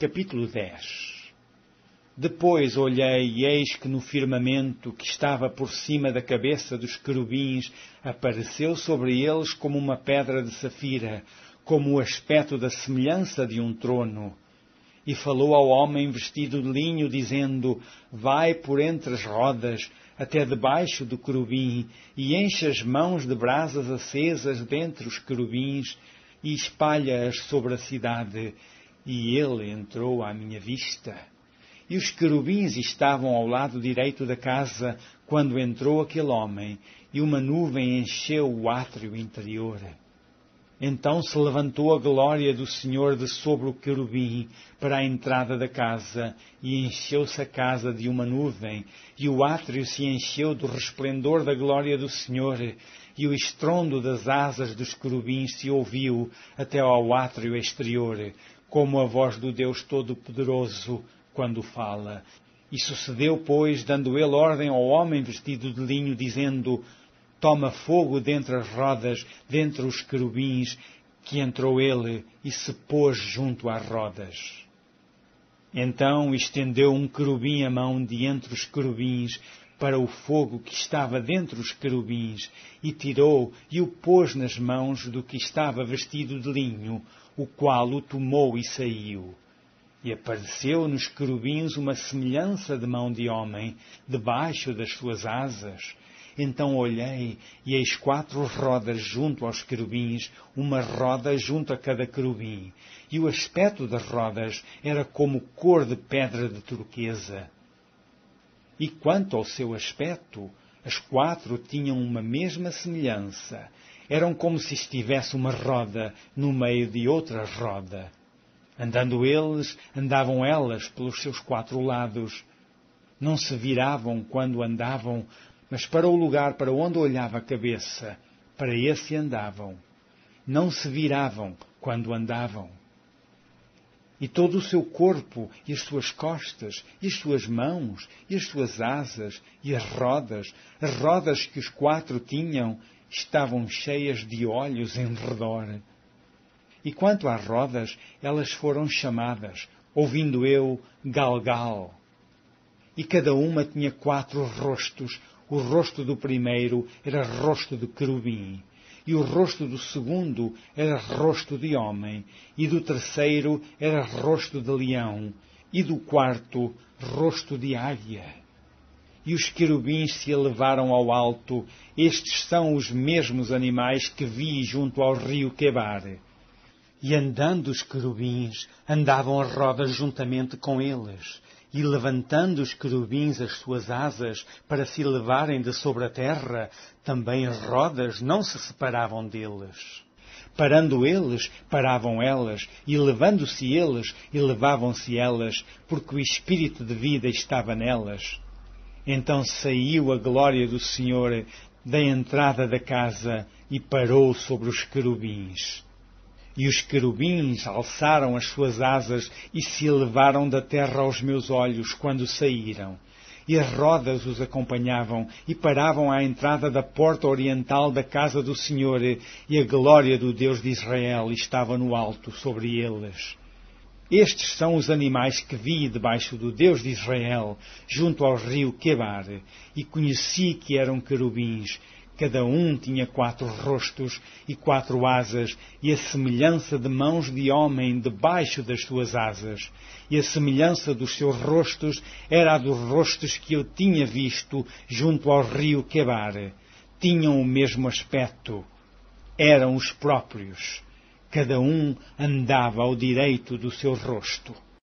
Capítulo 10. Depois olhei e eis que no firmamento que estava por cima da cabeça dos querubins apareceu sobre eles como uma pedra de safira, como o aspecto da semelhança de um trono. E falou ao homem vestido de linho, dizendo: vai por entre as rodas, até debaixo do querubim, e enche as mãos de brasas acesas dentre os querubins, e espalha-as sobre a cidade. E ele entrou à minha vista. E os querubins estavam ao lado direito da casa, quando entrou aquele homem, e uma nuvem encheu o átrio interior. Então se levantou a glória do Senhor de sobre o querubim para a entrada da casa, e encheu-se a casa de uma nuvem, e o átrio se encheu do resplendor da glória do Senhor, e o estrondo das asas dos querubins se ouviu até ao átrio exterior, como a voz do Deus Todo-Poderoso quando fala. E sucedeu, pois, dando ele ordem ao homem vestido de linho, dizendo: toma fogo dentre as rodas, dentre os querubins, que entrou ele e se pôs junto às rodas. Então estendeu um querubim a mão de entre os querubins para o fogo que estava dentre os querubins, e tirou e o pôs nas mãos do que estava vestido de linho, o qual o tomou e saiu. E apareceu nos querubins uma semelhança de mão de homem, debaixo das suas asas. Então olhei, e eis 4 rodas junto aos querubins, uma roda junto a cada querubim. E o aspecto das rodas era como cor de pedra de turquesa. E quanto ao seu aspecto, as 4 tinham uma mesma semelhança. Eram como se estivesse uma roda no meio de outra roda. Andando eles, andavam elas pelos seus 4 lados. Não se viravam quando andavam, mas para o lugar para onde olhava a cabeça, para esse andavam. Não se viravam quando andavam. E todo o seu corpo, e as suas costas, e as suas mãos, e as suas asas, e as rodas que os 4 tinham, estavam cheias de olhos em redor. E quanto às rodas, elas foram chamadas, ouvindo eu, Galgal. E cada uma tinha 4 rostos. O rosto do primeiro era rosto de querubim, e o rosto do segundo era rosto de homem, e do terceiro era rosto de leão, e do quarto rosto de águia. E os querubins se elevaram ao alto. Estes são os mesmos animais que vi junto ao rio Quebar. E andando os querubins, andavam as rodas juntamente com eles. E levantando os querubins as suas asas para se elevarem de sobre a terra, também as rodas não se separavam deles. Parando eles, paravam elas, e levando-se eles, elevavam-se elas, porque o espírito de vida estava nelas. Então saiu a glória do Senhor da entrada da casa e parou sobre os querubins. E os querubins alçaram as suas asas e se elevaram da terra aos meus olhos quando saíram. E as rodas os acompanhavam e paravam à entrada da porta oriental da casa do Senhor, e a glória do Deus de Israel estava no alto sobre eles. Estes são os animais que vi debaixo do Deus de Israel, junto ao rio Quebar, e conheci que eram querubins. Cada um tinha 4 rostos e 4 asas, e a semelhança de mãos de homem debaixo das suas asas. E a semelhança dos seus rostos era a dos rostos que eu tinha visto junto ao rio Quebar. Tinham o mesmo aspecto. Eram os próprios. Cada um andava ao direito do seu rosto.